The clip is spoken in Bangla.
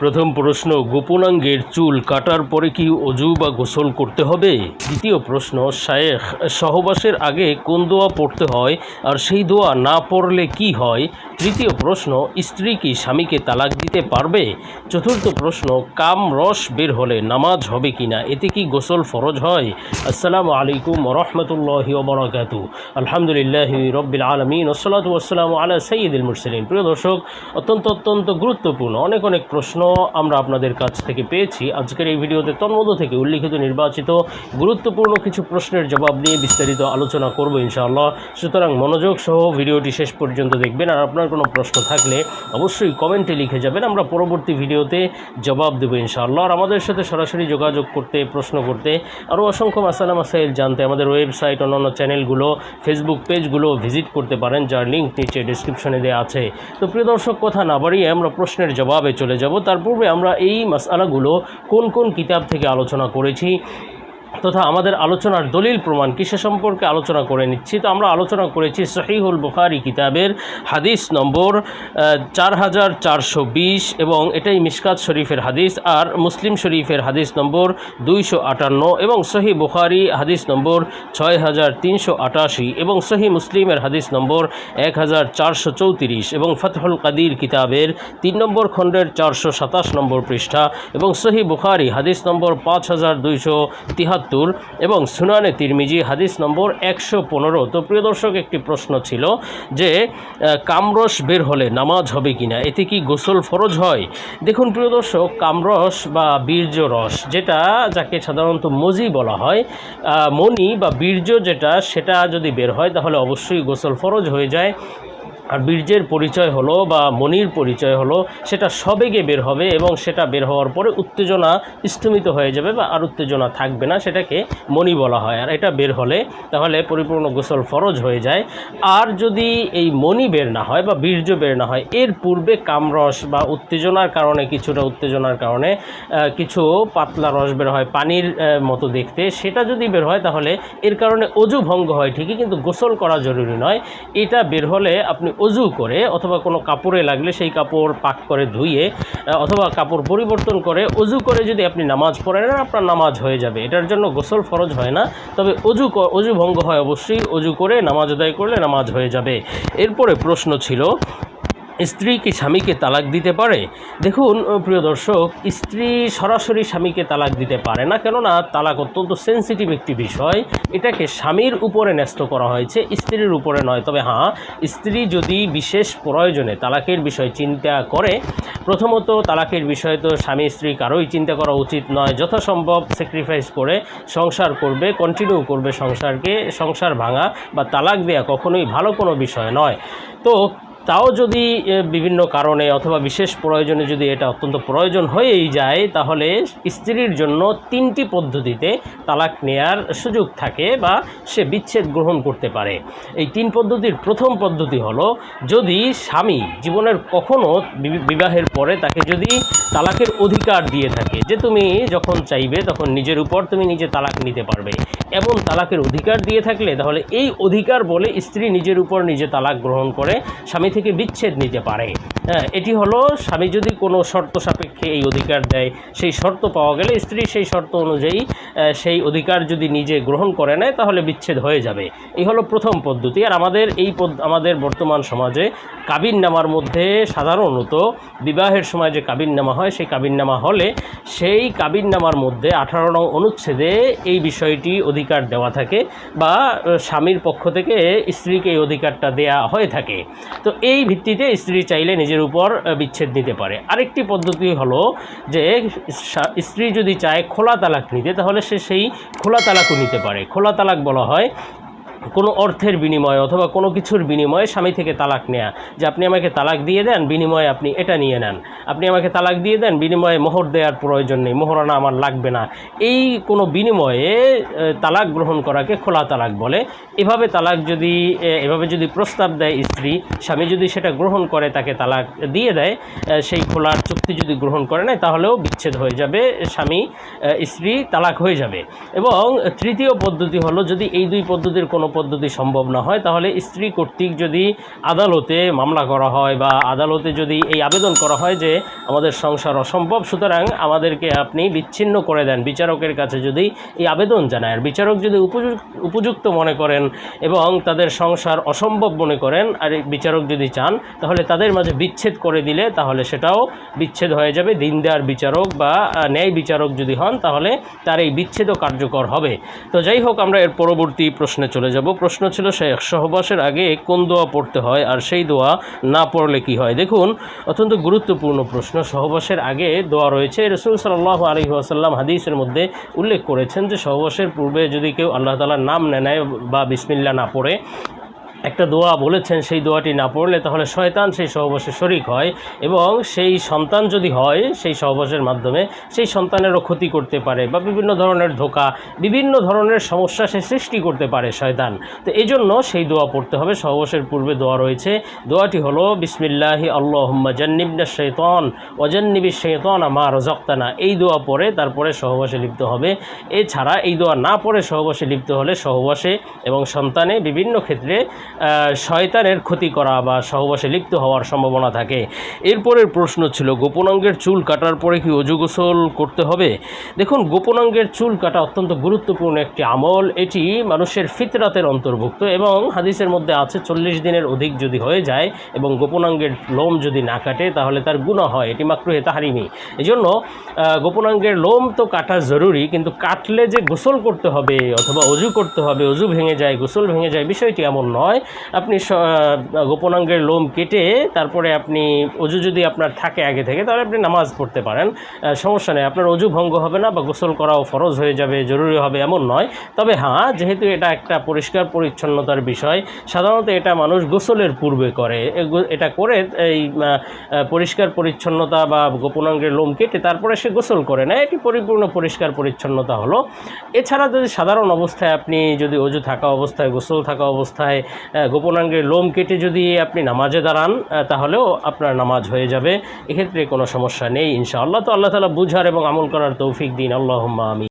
প্রথম প্রশ্ন, গোপনাঙ্গের চুল কাটার পরে কি অজু বা গোসল করতে হবে? দ্বিতীয় প্রশ্ন, শায়েখ সহবাসের আগে কোন দোয়া পড়তে হয় আর সেই দোয়া না পড়লে কি হয়? তৃতীয় প্রশ্ন, স্ত্রী কি স্বামীকে তালাক দিতে পারবে? চতুর্থ প্রশ্ন, কাম রস বের হলে নামাজ হবে কিনা, এতে কি গোসল ফরজ হয়? আসসালামু আলাইকুম ওয়া রাহমাতুল্লাহি ওয়া বারাকাতুহু। আলহামদুলিল্লাহি রাব্বিল আলামিন ওয়াসসালাতু ওয়াসসালামু আলা সাইয়্যিদিল মুরসালিন। প্রিয় দর্শক, অত্যন্ত গুরুত্বপূর্ণ অনেক প্রশ্ন আমরা আপনাদের কাছ থেকে পেয়েছি। আজকের এই ভিডিওতে তন্মধ্য থেকে উল্লিখিত নির্বাচিত গুরুত্বপূর্ণ কিছু প্রশ্নের জবাব নিয়ে বিস্তারিত আলোচনা করব ইনশাআল্লাহ। সুতরাং মনোযোগ সহ ভিডিওটি শেষ পর্যন্ত দেখবেন। আর আপনার কোনো প্রশ্ন থাকলে অবশ্যই কমেন্টে লিখে যাবেন, আমরা পরবর্তী ভিডিওতে জবাব দেবো ইনশাআল্লাহ। আর আমাদের সাথে সরাসরি যোগাযোগ করতে, প্রশ্ন করতে, আরও অসংখ্য মাসালা মাসাইল জানতে আমাদের ওয়েবসাইট, অন্যান্য চ্যানেলগুলো, ফেসবুক পেজগুলো ভিজিট করতে পারেন, যার লিঙ্ক নিচে ডিসক্রিপশনে দেওয়া আছে। তো প্রিয় দর্শক, কথা না বাড়িয়ে আমরা প্রশ্নের জবাবে চলে যাব। তার পূর্বে আমরা এই মাসআলাগুলো কোন কিতাব থেকে আলোচনা করেছি তথা আমাদের আলোচনার দলিল প্রমাণ কি সে সম্পর্কে আলোচনা করে নিচ্ছি। তো আমরা আলোচনা করেছি সহিহুল বুখারী কিতাবের হাদিস নম্বর 4420 এবং এটাই মিশকাত শরীফের হাদিস, আর মুসলিম শরীফের হাদিস নম্বর 258 এবং সহি বুখারী হাদিস নম্বর 6388 এবং সহি মুসলিমের হাদিস নম্বর 1434 এবং ফাতহুল কাদির কিতাবের 3 নম্বর খণ্ডের 427 নম্বর পৃষ্ঠা এবং সহি বুখারী হাদিস নম্বর 5273 এবং সুনানে তিরমিজি হাদিস নম্বর 115। তো প্রিয় দর্শক, একটি প্রশ্ন ছিল যে কামরস বের হলে নামাজ হবে কিনা, এতে কি গোসল ফরজ হয়? দেখুন প্রিয় দর্শক, কামরস বা বীর্য রস, যাকে সাধারণত মজি বলা হয়, মনি বা বীর্য সেটা যদি বের হয় তাহলে অবশ্যই গোসল ফরজ হয়ে যায়। আর বীর্যের পরিচয় হলো বা মনির পরিচয় হলো সেটা সবেগে বের হবে এবং সেটা বের হওয়ার পরে উত্তেজনা স্থমিত হয়ে যাবে বা আর উত্তেজনা থাকবে না, সেটাকে মনি বলা হয়। আর এটা বের হলে তাহলে পরিপূর্ণ গোসল ফরজ হয়ে যায়। আর যদি এই মনি বের না হয় বা বীর্য বের না হয়, এর পূর্বে কামরস বা উত্তেজনার কারণে কিছু পাতলা রস বের হয়, পানির মতো দেখতে, সেটা যদি বের হয় তাহলে এর কারণে অজু ভঙ্গ হয় ঠিকই, কিন্তু গোসল করা জরুরি নয়। এটা বের হলে আপনি অজু করে অথবা কোনো কাপড়ে লাগলে সেই কাপড় পাক করে ধুয়ে অথবা কাপড় পরিবর্তন করে অজু করে যদি আপনি নামাজ পড়েন, আপনার নামাজ হয়ে যাবে। এটার জন্য গোসল ফরজ হয় না, তবে অজু ভঙ্গ হয় অবশ্যই। অজু করে নামাজ আদায় করলে নামাজ হয়ে যাবে। এরপরে প্রশ্ন ছিল, স্ত্রী কি স্বামীকে তালাক দিতে পারে? দেখুন প্রিয় দর্শক, স্ত্রী সরাসরি স্বামীকে তালাক দিতে পারে না, কেননা তালাক অত্যন্ত সেন্সিটিভ একটি বিষয়। এটাকে স্বামীর উপরে ন্যস্ত করা হয়েছে, স্ত্রীর উপরে নয়। তবে হ্যাঁ, স্ত্রী যদি বিশেষ প্রয়োজনে তালাকের বিষয় চিন্তা করে, প্রথমত তালাকের বিষয় তো স্বামী স্ত্রী কারোই চিন্তা করা উচিত নয়। যথাসম্ভব স্যাক্রিফাইস করে সংসার করবে, কন্টিনিউ করবে সংসারকে। সংসার ভাঙা বা তালাক দেওয়া কখনোই ভালো কোনো বিষয় নয়। তো তাও যদি বিভিন্ন কারণে অথবা বিশেষ প্রয়োজনে যদি এটা অত্যন্ত প্রয়োজন হয়েই যায়, তাহলে স্ত্রীর জন্য 3টি পদ্ধতিতে তালাক নেয়ার সুযোগ থাকে বা সে বিচ্ছেদ গ্রহণ করতে পারে। এই 3 পদ্ধতির প্রথম পদ্ধতি হলো, যদি স্বামী জীবনের কখনও বিবাহের পরে তাকে যদি তালাকের অধিকার দিয়ে থাকে, যে তুমি যখন চাইবে তখন নিজের উপর তুমি নিজে তালাক নিতে পারবে, এমন তালাকের অধিকার দিয়ে থাকলে তাহলে এই অধিকার বলে স্ত্রী নিজের উপর নিজে তালাক গ্রহণ করে স্বামী থেকে বিচ্ছেদ নিতে পারে। এটি হলো, স্বামী যদি কোনো শর্ত সাপেক্ষে এই অধিকার দেয়, সেই শর্ত পাওয়া গেলে স্ত্রী সেই শর্ত অনুযায়ী সেই অধিকার যদি নিজে গ্রহণ করে নেয় তাহলে বিচ্ছেদ হয়ে যাবে। এই হলো প্রথম পদ্ধতি। আর আমাদের বর্তমান সমাজে কাবিননামার মধ্যে সাধারণত বিবাহের সময় যে কাবিননামা হয়, সেই কাবিননামা হলে সেই কাবিননামার মধ্যে 18 নং অনুচ্ছেদে এই বিষয়টি অধিকার দেওয়া থাকে বা স্বামীর পক্ষ থেকে স্ত্রীকে এই অধিকারটা দেয়া হয়ে থাকে। তো এই ভিত্তিতে স্ত্রী চাইলে নিজের উপর বিচ্ছেদ নিতে পারে। আরেকটি পদ্ধতি হলো যে স্ত্রী যদি চায় খোলা তালাক নিতে, তাহলে সে সেই খোলা তালাকও নিতে পারে। খোলা তালাক বলা হয় কোনো অর্থের বিনিময়ে অথবা কোনো কিছুর বিনিময়ে স্বামী থেকে তালাক নেয়া, যে আপনি আমাকে তালাক দিয়ে দেন, বিনিময়ে আপনি এটা নিয়ে নেন। আপনি আমাকে তালাক দিয়ে দেন, বিনিময়ে মোহর দেওয়ার প্রয়োজন নেই, মোহরানা আমার লাগবে না। এই কোনো বিনিময়ে তালাক গ্রহণ করাকে খোলা তালাক বলে। এভাবে যদি প্রস্তাব দেয় স্ত্রী, স্বামী যদি সেটা গ্রহণ করে, তাকে তালাক দিয়ে দেয়, সেই খোলার চুক্তি যদি গ্রহণ করে নেয়, তাহলেও বিচ্ছেদ হয়ে যাবে, স্বামী স্ত্রী তালাক হয়ে যাবে। এবং তৃতীয় পদ্ধতি হলো, যদি এই 2 পদ্ধতির কোনো কোনো পদ্ধতি সম্ভব না হয়, তাহলে স্ত্রী কর্তৃক যদি আদালতে মামলা করা হয় বা আদালতে যদি এই আবেদন করা হয় যে আমাদের সংসার অসম্ভব, সুতরাং আমাদেরকে আপনি বিচ্ছিন্ন করে দেন, বিচারকের কাছে যদি এই আবেদন জানায়, আর বিচারক যদি উপযুক্ত মনে করেন এবং তাদের সংসার অসম্ভব মনে করেন, আর বিচারক যদি চান তাহলে তাদের মাঝে বিচ্ছেদ করে দিলে তাহলে সেটাও বিচ্ছেদ হয়ে যাবে। দিনদার বিচারক বা ন্যায় বিচারক যদি হন তাহলে তার এই বিচ্ছেদও কার্যকর হবে। তো যাই হোক, আমরা এর পরবর্তী প্রশ্নে চলে যাব। প্রশ্ন ছিল শেখ, সহবাসের আগে কোন দোয়া পড়তে হয় আর সেই দোয়া না পড়লে কি হয়? দেখুন, অত্যন্ত গুরুত্বপূর্ণ প্রশ্ন। সহবাসের আগে দোয়া রয়েছে। রাসূল সাল্লাল্লাহু আলাইহি ওয়াসাল্লাম হাদিসের মধ্যে উল্লেখ করেছেন যে সহবাসের পূর্বে যদি কেউ আল্লাহ তাআলার নাম নেয় বা বিসমিল্লাহ না পড়ে একটা দোয়া বলেছেন, সেই দোয়াটি না পড়লে তাহলে শয়তান সেই সহবাসে শরীক হয় এবং সেই সন্তান যদি হয় সেই সহবাসের মাধ্যমে সেই সন্তানেরও ক্ষতি করতে পারে বা বিভিন্ন ধরনের ধোঁকা, বিভিন্ন ধরনের সমস্যা সে সৃষ্টি করতে পারে শয়তান। তো এই জন্য সেই দোয়া পড়তে হবে। সহবাসের পূর্বে দোয়া রয়েছে, দোয়াটি হলো বিসমিল্লাহি আল্লাহুম্মা জান্নিবনা শাইতান ওয়া জান্নিবিশ শাইতানা মা রাযাকতানা। এই দোয়া পড়ে তারপরে সহবাসে লিপ্ত হবে। এছাড়া এই দোয়া না পড়ে সহবাসে লিপ্ত হলে সহবাসে এবং সন্তানে বিভিন্ন ক্ষেত্রে শয়তানের ক্ষতি করা বা সহবাসে লিপ্ত হওয়ার সম্ভাবনা থাকে। এরপরের প্রশ্ন ছিল, গোপনাঙ্গের চুল কাটার পরে কি ওযু গোসল করতে হবে? দেখুন, গোপনাঙ্গের চুল কাটা অত্যন্ত গুরুত্বপূর্ণ একটি আমল। এটি মানুষের ফিতরাতের অন্তর্ভুক্ত এবং হাদিসের মধ্যে আছে 40 দিনের অধিক যদি হয়ে যায় এবং গোপনাঙ্গের লোম যদি না কাটে তাহলে তার গুনাহ হয়। এটি মাকরুহে তাহরিমি। এজন্য গোপনাঙ্গের লোম তো কাটা জরুরি, কিন্তু কাটলে যে গোসল করতে হবে অথবা ওযু করতে হবে, ওযু ভেঙে যায়, গোসল ভেঙে যায়, বিষয়টি এমন নয়। আপনি গোপনাঙ্গের লোম কেটে তারপরে আপনি ওযু যদি আপনার থাকে আগে থেকে তাহলে আপনি নামাজ পড়তে পারেন, সমস্যা নেই। আপনার ওযু ভঙ্গ হবে না বা গোসল করাও ফরজ হয়ে যাবে, জরুরি হবে এমন নয়। তবে হ্যাঁ, যেহেতু এটা একটা পরিষ্কার পরিচ্ছন্নতার বিষয়, সাধারণত এটা মানুষ গোসলের পূর্বে করে। এটা করে এই পরিষ্কার পরিচ্ছন্নতা বা গোপনাঙ্গের লোম কেটে তারপরে সে গোসল করে না, এটি পরিপূর্ণ পরিষ্কার পরিচ্ছন্নতা হলো। এছাড়া যদি সাধারণ অবস্থায় আপনি যদি ওযু থাকা অবস্থায়, গোসল থাকা অবস্থায় গোপনাঙ্গের লোম কেটে যদি আপনি নামাজে দাঁড়ান তাহলেও আপনার নামাজ হয়ে যাবে, এক্ষেত্রে কোনো সমস্যা নেই ইনশাআল্লাহ। তো আল্লাহ তাআলা বুঝার এবং আমল করার তৌফিক দিন। আল্লাহুম্মা আমিন।